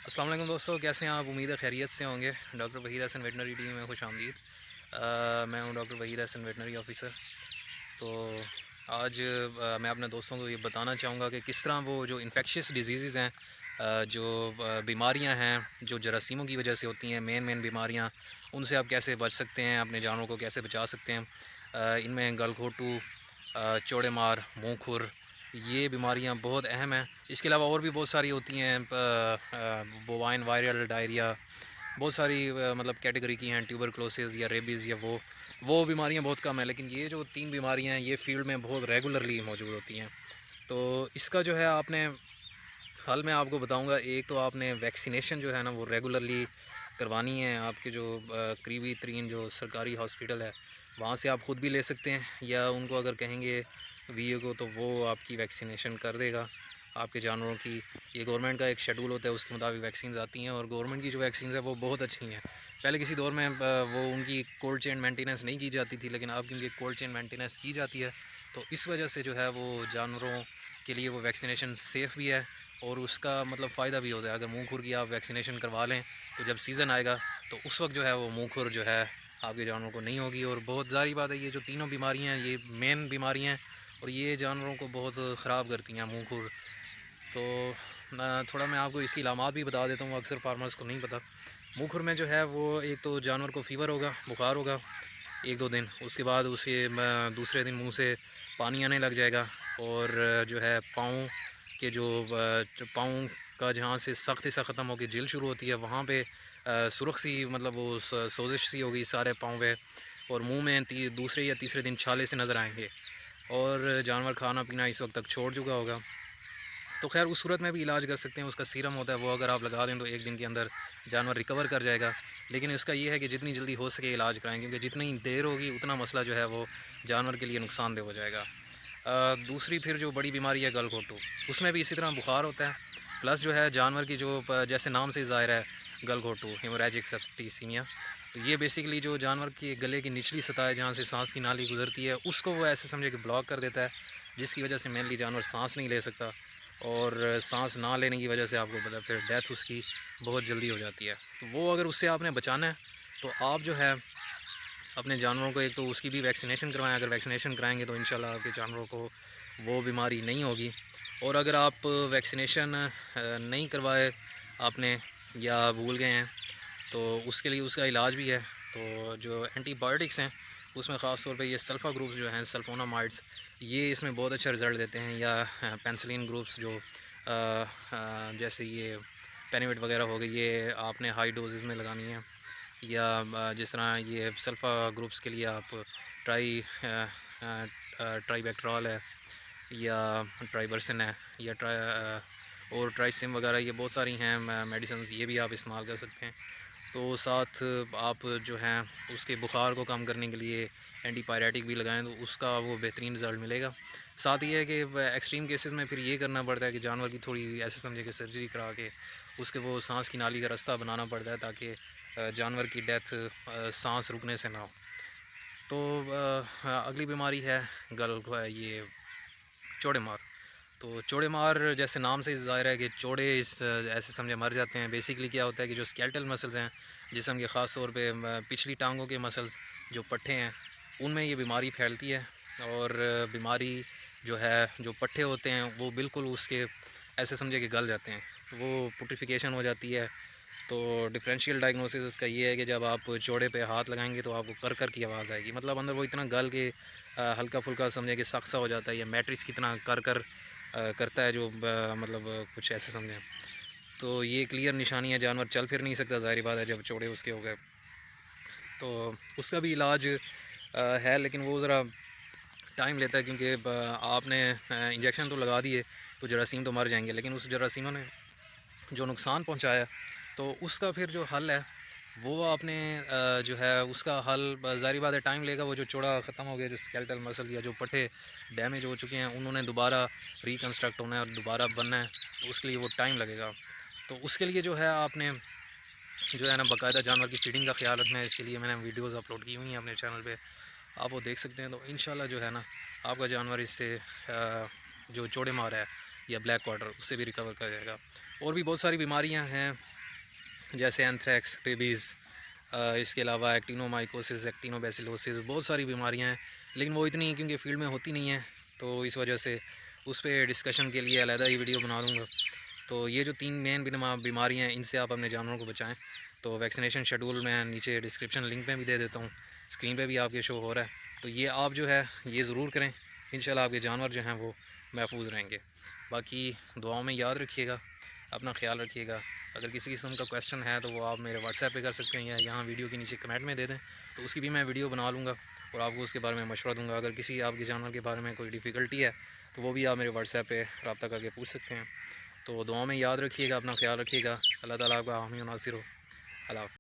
अस्सलाम वालेकुम दोस्तों, कैसे हैं आप? उम्मीद है खैरियत से होंगे। Doctor Waheed Hasan veterinary team में खुश आमदीद। मैं हूं doctor Waheed Hasan veterinary officer. तो आज मैं अपने दोस्तों को ये बताना चाहूँगा कि किस तरह वो जो इन्फेक्शियस डिजीज़ हैं, जो बीमारियां हैं जो जरासीमों की वजह से होती हैं, मेन बीमारियां, उनसे आप कैसे बच सकते हैं, अपने जानवरों को कैसे बचा सकते हैं। इनमें गलघोटू, चौड़े मार, मुँह खुर, ये बीमारियां बहुत अहम हैं। इसके अलावा और भी बहुत सारी होती हैं, बोवाइन वायरल डायरिया, बहुत सारी मतलब कैटेगरी की हैं, ट्यूबरक्लोसिस या रेबीज़ या वो बीमारियां बहुत कम है। लेकिन ये जो 3 बीमारियां हैं ये फील्ड में बहुत रेगुलरली मौजूद होती हैं। तो इसका जो है आपने हल मैं आपको बताऊंगा। एक तो आपने वैक्सीनेशन जो है ना वो रेगुलरली करवानी है। आपके जो करीबी तरीन जो सरकारी हॉस्पिटल है वहाँ से आप ख़ुद भी ले सकते हैं, या उनको अगर कहेंगे वीओ को तो वो आपकी वैक्सीनेशन कर देगा आपके जानवरों की। ये गवर्नमेंट का एक शेड्यूल होता है, उसके मुताबिक वैक्सीन आती हैं, और गवर्नमेंट की जो वैक्सीन है वो बहुत अच्छी हैं। पहले किसी दौर में वो उनकी कोल्ड चेन मेंटेनेंस नहीं की जाती थी, लेकिन अब क्योंकि कोल्ड चेन मेंटेनेंस की जाती है तो इस वजह से जो है वो जानवरों के लिए वो वैक्सीनेशन सेफ़ भी है, और उसका मतलब फ़ायदा भी होता है। अगर मुँह खुर की आप वैक्सीनेशन करवा लें तो जब सीज़न आएगा तो उस वक्त जो है वो मुँह खुर जो है आपके जानवरों को नहीं होगी। और बहुत ज़ाहिर बात है, ये जो तीनों बीमारियां हैं ये मेन बीमारियां हैं, और ये जानवरों को बहुत ख़राब करती हैं मुँह खुर। तो थोड़ा मैं आपको इसकी अलामात भी बता देता हूँ, अक्सर फार्मर्स को नहीं पता। मुँह खुर में जो है वो एक तो जानवर को फ़ीवर होगा, बुखार होगा 1-2 दिन, उसके बाद उसे दूसरे दिन मुंह से पानी आने लग जाएगा, और जो है पाँव के जो पाँव का जहाँ से सख्त हिस्सा ख़त्म होकर जेल शुरू होती है वहाँ पे सुर्ख सी मतलब वो सोजिश सी होगी सारे पाँव पे, और मुंह में दूसरे या तीसरे दिन छाले से नज़र आएंगे, और जानवर खाना पीना इस वक्त तक छोड़ चुका होगा। तो खैर उस सूरत में भी इलाज कर सकते हैं, उसका सीरम होता है, वो अगर आप लगा दें तो 1 दिन के अंदर जानवर रिकवर कर जाएगा। लेकिन इसका ये है कि जितनी जल्दी हो सके इलाज कराएं, क्योंकि जितनी देर होगी उतना मसला जो है वो जानवर के लिए नुकसानदेह हो जाएगा। दूसरी फिर जो बड़ी बीमारी है गलघोटू, उसमें भी इसी तरह बुखार होता है, प्लस जो है जानवर की जो जैसे नाम से ज़ाहिर है गलघोटू हेमोरेजिक सेप्टिसीमिया। तो ये बेसिकली जो जानवर की गले की निचली सतह है जहाँ से सांस की नाली गुजरती है उसको वो ऐसे समझे कि ब्लॉक कर देता है, जिसकी वजह से मेनली जानवर सांस नहीं ले सकता, और सांस ना लेने की वजह से आपको पता है फिर डेथ उसकी बहुत जल्दी हो जाती है। तो वो अगर उससे आपने बचाना है तो आप जो है अपने जानवरों को एक तो उसकी भी वैक्सीनेशन करवाएं। अगर वैक्सीनेशन कराएंगे तो इंशाल्लाह आपके जानवरों को वो बीमारी नहीं होगी। और अगर आप वैक्सीनेशन नहीं करवाए आपने या भूल गए हैं तो उसके लिए उसका इलाज भी है। तो जो एंटीबायोटिक्स हैं उसमें ख़ास तौर पे ये सल्फ़ा ग्रुप्स जो हैं, सल्फोनामाइड्स, ये इसमें बहुत अच्छा रिज़ल्ट देते हैं। या पेंसिलिन ग्रुप्स जो जैसे ये पेनिविट वगैरह हो गई, ये आपने हाई डोजेज़ में लगानी है। या जिस तरह ये सल्फ़ा ग्रुप्स के लिए आप ट्राईबैक्ट्रॉल है, या ट्राइबरसिन है, या और ट्राइसिम वगैरह, ये बहुत सारी हैं मेडिसिन, ये भी आप इस्तेमाल कर सकते हैं। तो साथ आप जो हैं उसके बुखार को कम करने के लिए एंटीपायरेटिक भी लगाएं तो उसका वो बेहतरीन रिज़ल्ट मिलेगा। साथ ही है कि एक्सट्रीम केसेस में फिर ये करना पड़ता है कि जानवर की थोड़ी ऐसे समझे कि सर्जरी करा के उसके वो सांस की नाली का रास्ता बनाना पड़ता है, ताकि जानवर की डेथ सांस रुकने से ना हो। तो अगली बीमारी है ये चौड़े मार। तो चौड़े मार जैसे नाम से ज़ाहिर है कि चौड़े इस ऐसे समझे मर जाते हैं। बेसिकली क्या होता है कि जो स्केलेटल मसल्स हैं जिस्म के, ख़ास तौर पे पिछली टांगों के मसल्स जो पट्टे हैं उनमें ये बीमारी फैलती है। और बीमारी जो है, जो पट्टे होते हैं वो बिल्कुल उसके ऐसे समझे कि गल जाते हैं, वो पुट्रिफिकेशन हो जाती है। तो डिफरेंशियल डायग्नोसिस इसका ये है कि जब आप चौड़े पे हाथ लगाएंगे तो आपको कर कर की आवाज़ आएगी, मतलब अंदर वो इतना गल के हल्का फुल्का समझे कि सख्त सा हो जाता है, या मैट्रिक्स की तरह कर कर करता है, जो मतलब कुछ ऐसे समझें। तो ये क्लियर निशानी है, जानवर चल फिर नहीं सकता, ज़ाहिर बात है जब चौड़े उसके हो गए। तो उसका भी इलाज है, लेकिन वो ज़रा टाइम लेता है, क्योंकि आपने इंजेक्शन तो लगा दिए तो जरासीम तो मर जाएंगे, लेकिन उस जरासीमों ने जो नुकसान पहुंचाया तो उसका फिर जो हल है वो आपने जो है उसका हल ज़ाहिर बात है टाइम लेगा। वो जो चौड़ा ख़त्म हो गया, जो स्केलेटल मसल या जो पट्टे डैमेज हो चुके हैं, उन्होंने दोबारा रिकन्स्ट्रक्ट होना है और दोबारा बनना है, तो उसके लिए वो टाइम लगेगा। तो उसके लिए जो है आपने जो है ना बाकायदा जानवर की फीडिंग का ख्याल रखना है। इसके लिए मैंने वीडियोज़ अपलोड की हुई हैं अपने चैनल पर, आप वो देख सकते हैं। तो इंशाल्लाह जो है ना आपका जानवर इससे जो चौड़े मार है या ब्लैक वाटर उससे भी रिकवर कर जाएगा। और भी बहुत सारी बीमारियां हैं जैसे एंथ्रेक्स, रेबीज़, इसके अलावा एक्टिनोमाइकोसिस, एक्टिनोबैसिलोसिस, बहुत सारी बीमारियां हैं, लेकिन वो इतनी क्योंकि फील्ड में होती नहीं है, तो इस वजह से उस पर डिस्कशन के लिए अलहदा ही वीडियो बना दूँगा। तो ये जो 3 मेन बीमारियाँ हैं, इनसे आप अपने जानवरों को बचाएँ। तो वैक्सीनेशन शेड्यूल मैं नीचे डिस्क्रिप्शन लिंक में भी दे देता हूँ, स्क्रीन पे भी आपके शो हो रहा है। तो ये आप जो है ये ज़रूर करें, इंशाल्लाह आपके जानवर जो हैं वो महफूज रहेंगे। बाकी दुआओं में याद रखिएगा, अपना ख्याल रखिएगा। अगर किसी किस्म का क्वेश्चन है तो वो आप मेरे व्हाट्सएप पे कर सकते हैं या यहाँ वीडियो के नीचे कमेंट में दे दें, तो उसकी भी मैं वीडियो बना लूँगा और आपको उसके बारे में मशवरा दूँगा। अगर किसी आपके जानवर के बारे में कोई डिफ़िकल्टी है तो वो भी आप मेरे व्हाट्सएप पे रब्ता करके पूछ सकते हैं। तो दुआ में याद रखिएगा, अपना ख्याल रखिएगा। अल्लाह ताला आपका हामी और नासिर हो। अल्लाह हाफ़िज़।